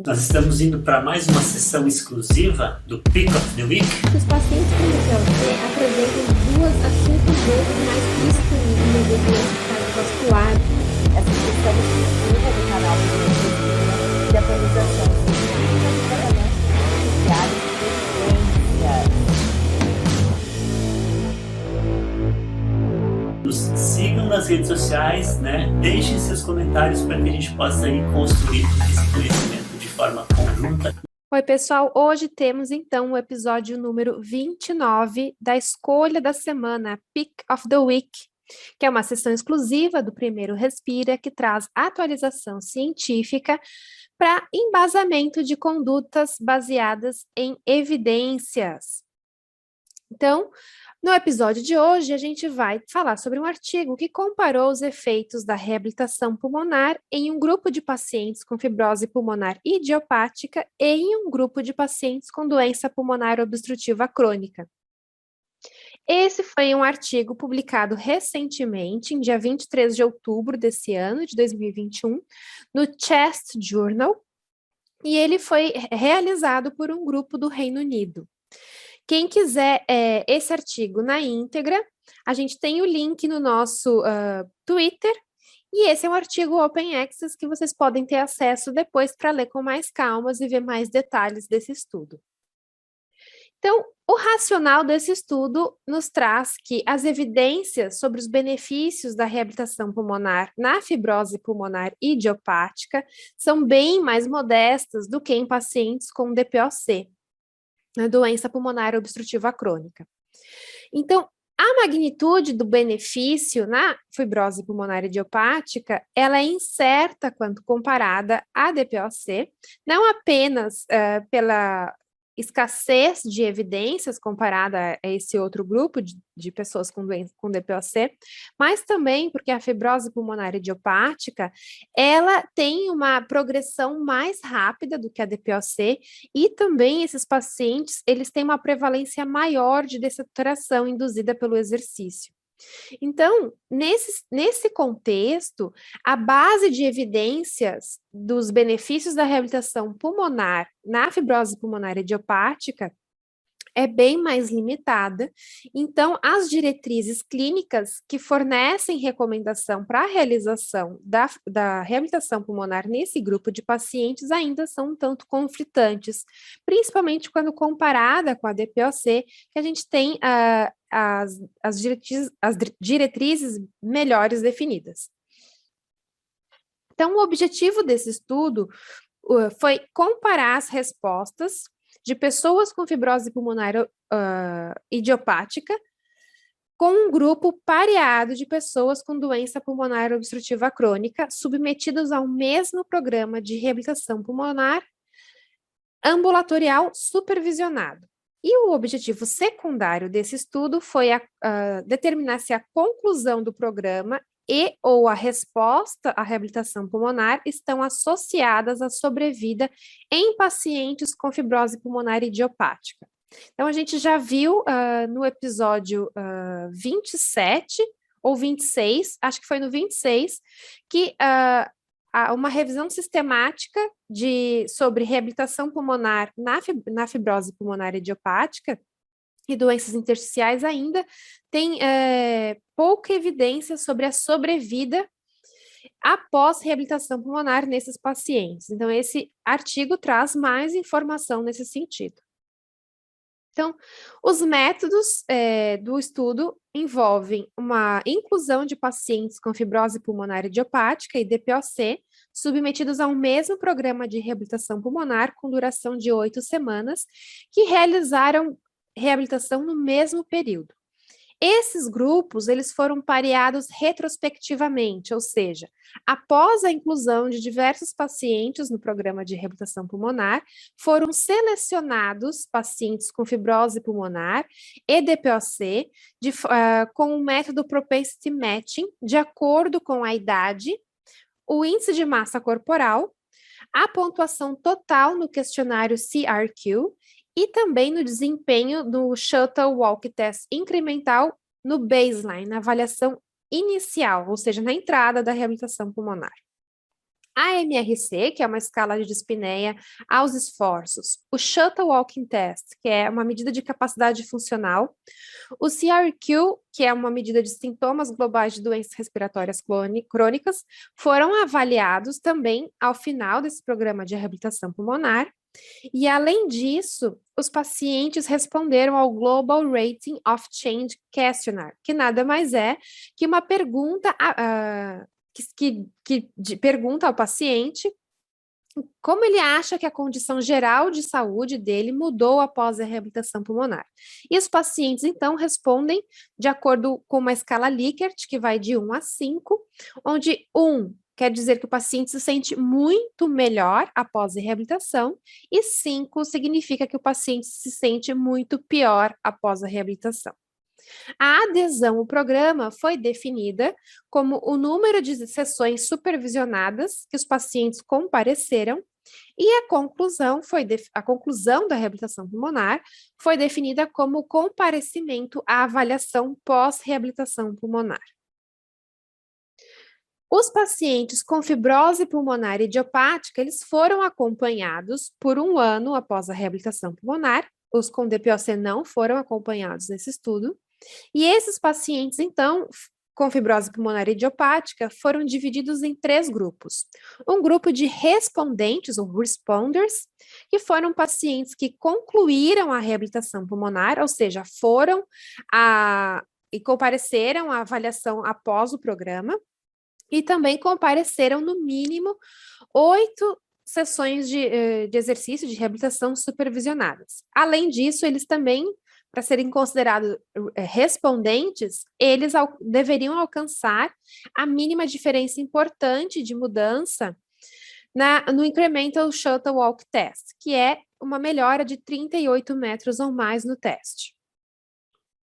Nós estamos indo para mais uma sessão exclusiva do Pick of the Week. Os pacientes com DPLC apresentam 2 a 5 vezes mais distonía de doença cardiovascular. Essa sessão exclusiva do canal de atualização científica de tratamentos beneficiários de Nos sigam nas redes sociais, né? Deixem seus comentários para que a gente possa aí construir esse conhecimento de forma conjunta. Oi, pessoal. Hoje temos, então, o episódio número 29 da Escolha da Semana, Pick of the Week, que é uma sessão exclusiva do Primeiro Respira, que traz atualização científica para embasamento de condutas baseadas em evidências. Então, no episódio de hoje, a gente vai falar sobre um artigo que comparou os efeitos da reabilitação pulmonar em um grupo de pacientes com fibrose pulmonar idiopática e em um grupo de pacientes com doença pulmonar obstrutiva crônica. Esse foi um artigo publicado recentemente, em dia 23 de outubro desse ano, de 2021, no Chest Journal, e ele foi realizado por um grupo do Reino Unido. Quem quiser esse artigo na íntegra, a gente tem o link no nosso Twitter, e esse é um artigo Open Access que vocês podem ter acesso depois para ler com mais calmas e ver mais detalhes desse estudo. Então, o racional desse estudo nos traz que as evidências sobre os benefícios da reabilitação pulmonar na fibrose pulmonar idiopática são bem mais modestas do que em pacientes com DPOC, a doença pulmonar obstrutiva crônica. Então, a magnitude do benefício na fibrose pulmonar idiopática, ela é incerta quando comparada à DPOC, não apenas pela escassez de evidências comparada a esse outro grupo de pessoas com DPOC, mas também porque a fibrose pulmonar idiopática, ela tem uma progressão mais rápida do que a DPOC, e também esses pacientes, eles têm uma prevalência maior de dessaturação induzida pelo exercício. Então, nesse contexto, a base de evidências dos benefícios da reabilitação pulmonar na fibrose pulmonar idiopática é bem mais limitada. Então, as diretrizes clínicas que fornecem recomendação para a realização da reabilitação pulmonar nesse grupo de pacientes ainda são um tanto conflitantes, principalmente quando comparada com a DPOC, que a gente tem as diretrizes melhores definidas. Então, o objetivo desse estudo foi comparar as respostas de pessoas com fibrose pulmonar idiopática com um grupo pareado de pessoas com doença pulmonar obstrutiva crônica submetidos ao mesmo programa de reabilitação pulmonar ambulatorial supervisionado. E o objetivo secundário desse estudo foi determinar se a conclusão do programa e ou a resposta à reabilitação pulmonar estão associadas à sobrevida em pacientes com fibrose pulmonar idiopática. Então, a gente já viu no episódio 27 ou 26, acho que foi no 26, que uma revisão sistemática sobre reabilitação pulmonar na fibrose pulmonar idiopática e doenças intersticiais ainda tem pouca evidência sobre a sobrevida após reabilitação pulmonar nesses pacientes. Então, esse artigo traz mais informação nesse sentido. Então, os métodos do estudo envolvem uma inclusão de pacientes com fibrose pulmonar idiopática e DPOC, submetidos ao mesmo programa de reabilitação pulmonar com duração de 8 semanas, que realizaram reabilitação no mesmo período. Esses grupos, eles foram pareados retrospectivamente, ou seja, após a inclusão de diversos pacientes no programa de reabilitação pulmonar, foram selecionados pacientes com fibrose pulmonar e DPOC com o método Propensity Matching, de acordo com a idade, o índice de massa corporal, a pontuação total no questionário CRQ, e também no desempenho do Shuttle Walk Test incremental no baseline, na avaliação inicial, ou seja, na entrada da reabilitação pulmonar. A MRC, que é uma escala de dispneia aos esforços, o Shuttle Walking Test, que é uma medida de capacidade funcional, o CRQ, que é uma medida de sintomas globais de doenças respiratórias crônicas, foram avaliados também ao final desse programa de reabilitação pulmonar. E, além disso, os pacientes responderam ao Global Rating of Change Questionnaire, que nada mais é que uma pergunta pergunta ao paciente como ele acha que a condição geral de saúde dele mudou após a reabilitação pulmonar. E os pacientes, então, respondem de acordo com uma escala Likert, que vai de 1 a 5, onde 1 quer dizer que o paciente se sente muito melhor após a reabilitação, e 5 significa que o paciente se sente muito pior após a reabilitação. A adesão ao programa foi definida como o número de sessões supervisionadas que os pacientes compareceram, e a conclusão da reabilitação pulmonar foi definida como o comparecimento à avaliação pós-reabilitação pulmonar. Os pacientes com fibrose pulmonar idiopática, eles foram acompanhados por 1 ano após a reabilitação pulmonar. Os com DPOC não foram acompanhados nesse estudo. E esses pacientes, então, com fibrose pulmonar idiopática, foram divididos em 3 grupos. Um grupo de respondentes, ou responders, que foram pacientes que concluíram a reabilitação pulmonar, ou seja, foram e compareceram à avaliação após o programa, e também compareceram no mínimo 8 sessões de exercício de reabilitação supervisionadas. Além disso, eles também, para serem considerados respondentes, eles deveriam alcançar a mínima diferença importante de mudança no Incremental Shuttle Walk Test, que é uma melhora de 38 metros ou mais no teste.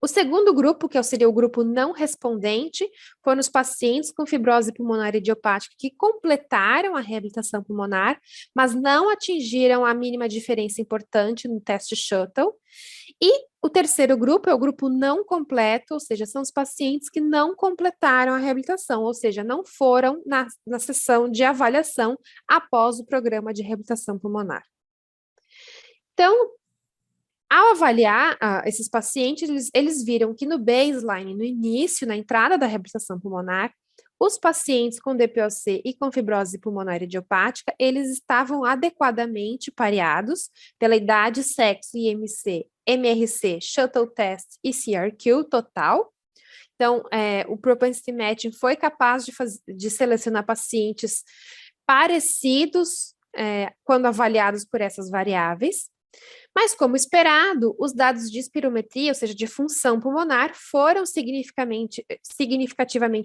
O segundo grupo, que seria o grupo não respondente, foram os pacientes com fibrose pulmonar idiopática que completaram a reabilitação pulmonar, mas não atingiram a mínima diferença importante no teste Shuttle. E o terceiro grupo é o grupo não completo, ou seja, são os pacientes que não completaram a reabilitação, ou seja, não foram na sessão de avaliação após o programa de reabilitação pulmonar. Então, ao avaliar esses pacientes, eles viram que no baseline, no início, na entrada da reabilitação pulmonar, os pacientes com DPOC e com fibrose pulmonar idiopática, eles estavam adequadamente pareados pela idade, sexo, IMC, MRC, Shuttle Test e CRQ total. Então, o propensity matching foi capaz de selecionar pacientes parecidos quando avaliados por essas variáveis. Mas, como esperado, os dados de espirometria, ou seja, de função pulmonar, foram significativamente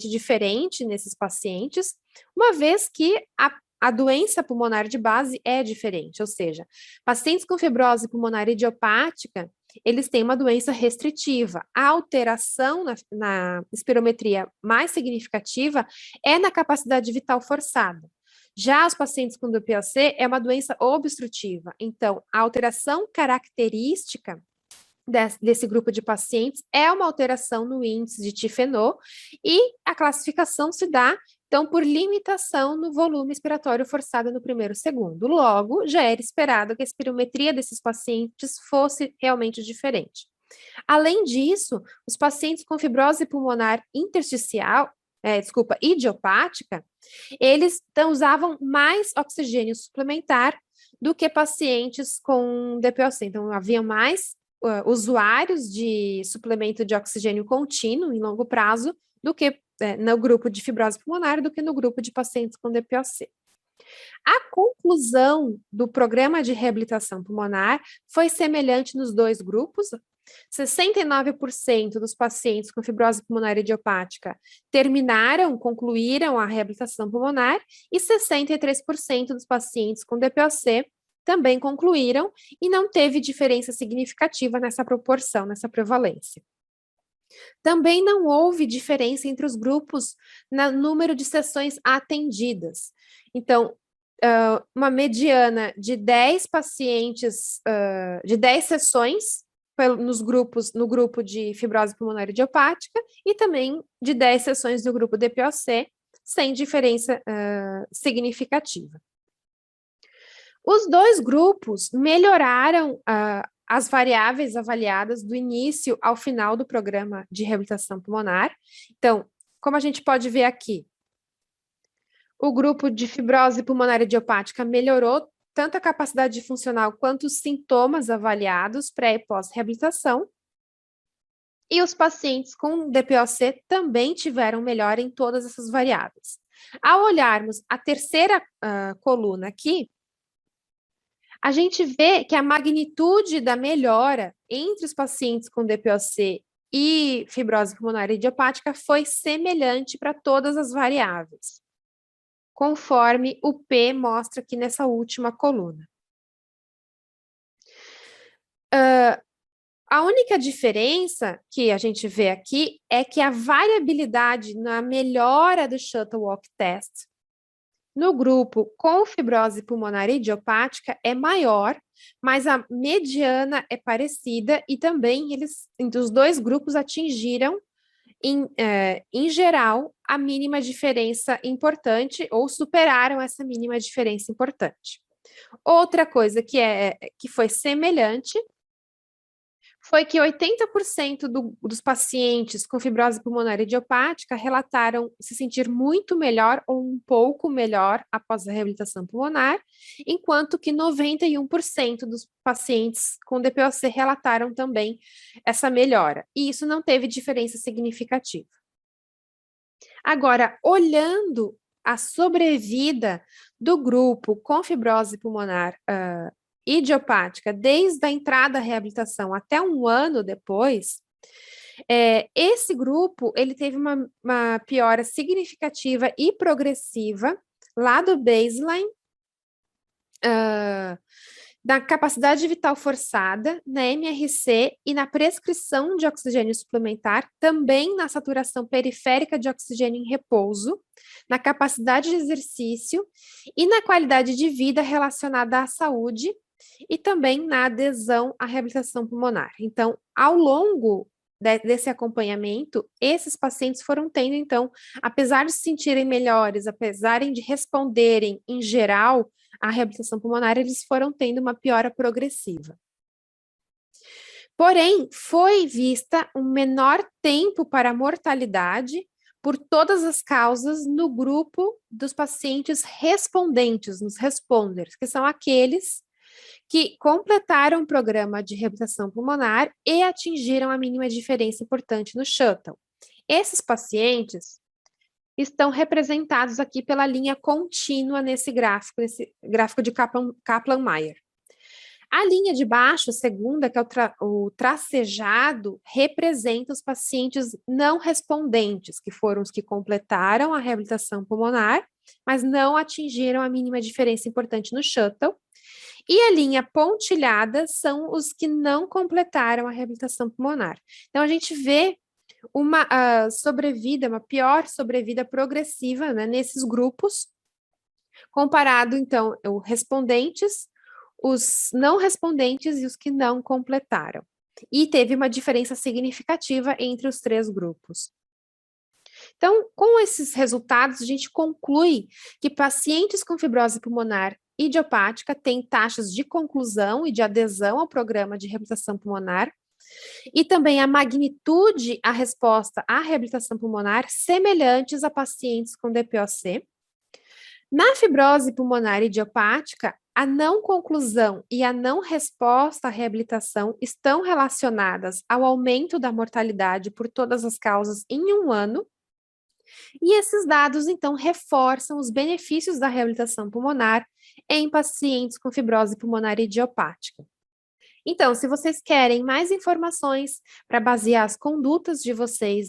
diferentes nesses pacientes, uma vez que a doença pulmonar de base é diferente, ou seja, pacientes com fibrose pulmonar idiopática, eles têm uma doença restritiva. A alteração na espirometria mais significativa é na capacidade vital forçada. Já os pacientes com DPOC é uma doença obstrutiva, então a alteração característica desse grupo de pacientes é uma alteração no índice de tifenô, e a classificação se dá, então, por limitação no volume expiratório forçado no primeiro segundo. Logo, já era esperado que a espirometria desses pacientes fosse realmente diferente. Além disso, os pacientes com fibrose pulmonar idiopática, eles usavam mais oxigênio suplementar do que pacientes com DPOC. Então, havia mais usuários de suplemento de oxigênio contínuo em longo prazo do que no grupo de fibrose pulmonar do que no grupo de pacientes com DPOC. A conclusão do programa de reabilitação pulmonar foi semelhante nos 2 grupos. 69% dos pacientes com fibrose pulmonar idiopática concluíram a reabilitação pulmonar, e 63% dos pacientes com DPOC também concluíram, e não teve diferença significativa nessa proporção, nessa prevalência. Também não houve diferença entre os grupos no número de sessões atendidas. Então, uma mediana de 10 pacientes, de 10 sessões no grupo de fibrose pulmonar idiopática, e também de 10 sessões no grupo DPOC, sem diferença significativa. Os dois grupos melhoraram as variáveis avaliadas do início ao final do programa de reabilitação pulmonar. Então, como a gente pode ver aqui, o grupo de fibrose pulmonar idiopática melhorou tanto a capacidade funcional quanto os sintomas avaliados pré e pós-reabilitação. E os pacientes com DPOC também tiveram melhora em todas essas variáveis. Ao olharmos a terceira coluna aqui, a gente vê que a magnitude da melhora entre os pacientes com DPOC e fibrose pulmonar idiopática foi semelhante para todas as variáveis, conforme o P mostra aqui nessa última coluna. A única diferença que a gente vê aqui é que a variabilidade na melhora do Shuttle Walk Test no grupo com fibrose pulmonar idiopática é maior, mas a mediana é parecida e também os dois grupos atingiram, em geral, a mínima diferença importante ou superaram essa mínima diferença importante. Outra coisa que foi semelhante foi que 80% dos pacientes com fibrose pulmonar idiopática relataram se sentir muito melhor ou um pouco melhor após a reabilitação pulmonar, enquanto que 91% dos pacientes com DPOC relataram também essa melhora, e isso não teve diferença significativa. Agora, olhando a sobrevida do grupo com fibrose pulmonar idiopática, desde a entrada à reabilitação até um ano depois, esse grupo ele teve uma piora significativa e progressiva lá do baseline, na capacidade vital forçada, na MRC e na prescrição de oxigênio suplementar, também na saturação periférica de oxigênio em repouso, na capacidade de exercício e na qualidade de vida relacionada à saúde, e também na adesão à reabilitação pulmonar. Então, ao longo desse acompanhamento, esses pacientes foram tendo, então, apesar de se sentirem melhores, apesar de responderem, em geral, à reabilitação pulmonar, eles foram tendo uma piora progressiva. Porém, foi vista um menor tempo para a mortalidade por todas as causas no grupo dos pacientes respondentes, nos responders, que são aqueles que completaram o programa de reabilitação pulmonar e atingiram a mínima diferença importante no Shuttle. Esses pacientes estão representados aqui pela linha contínua nesse gráfico de Kaplan-Meier. A linha de baixo, segunda, que é o tracejado, representa os pacientes não respondentes, que foram os que completaram a reabilitação pulmonar, mas não atingiram a mínima diferença importante no Shuttle. E a linha pontilhada são os que não completaram a reabilitação pulmonar. Então, a gente vê uma sobrevida, uma pior sobrevida progressiva, né, nesses grupos, comparado, então, os respondentes, os não respondentes e os que não completaram. E teve uma diferença significativa entre os três grupos. Então, com esses resultados, a gente conclui que pacientes com fibrose pulmonar idiopática têm taxas de conclusão e de adesão ao programa de reabilitação pulmonar e também a magnitude, a resposta à reabilitação pulmonar semelhantes a pacientes com DPOC. Na fibrose pulmonar idiopática, a não conclusão e a não resposta à reabilitação estão relacionadas ao aumento da mortalidade por todas as causas em um ano. E esses dados, então, reforçam os benefícios da reabilitação pulmonar em pacientes com fibrose pulmonar idiopática. Então, se vocês querem mais informações para basear as condutas de vocês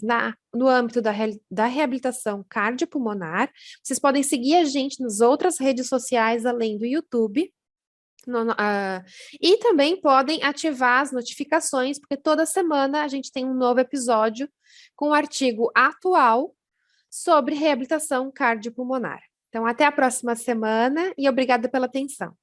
no âmbito da reabilitação cardiopulmonar, vocês podem seguir a gente nas outras redes sociais, além do YouTube, e também podem ativar as notificações, porque toda semana a gente tem um novo episódio com um artigo atual sobre reabilitação cardiopulmonar. Então, até a próxima semana e obrigada pela atenção.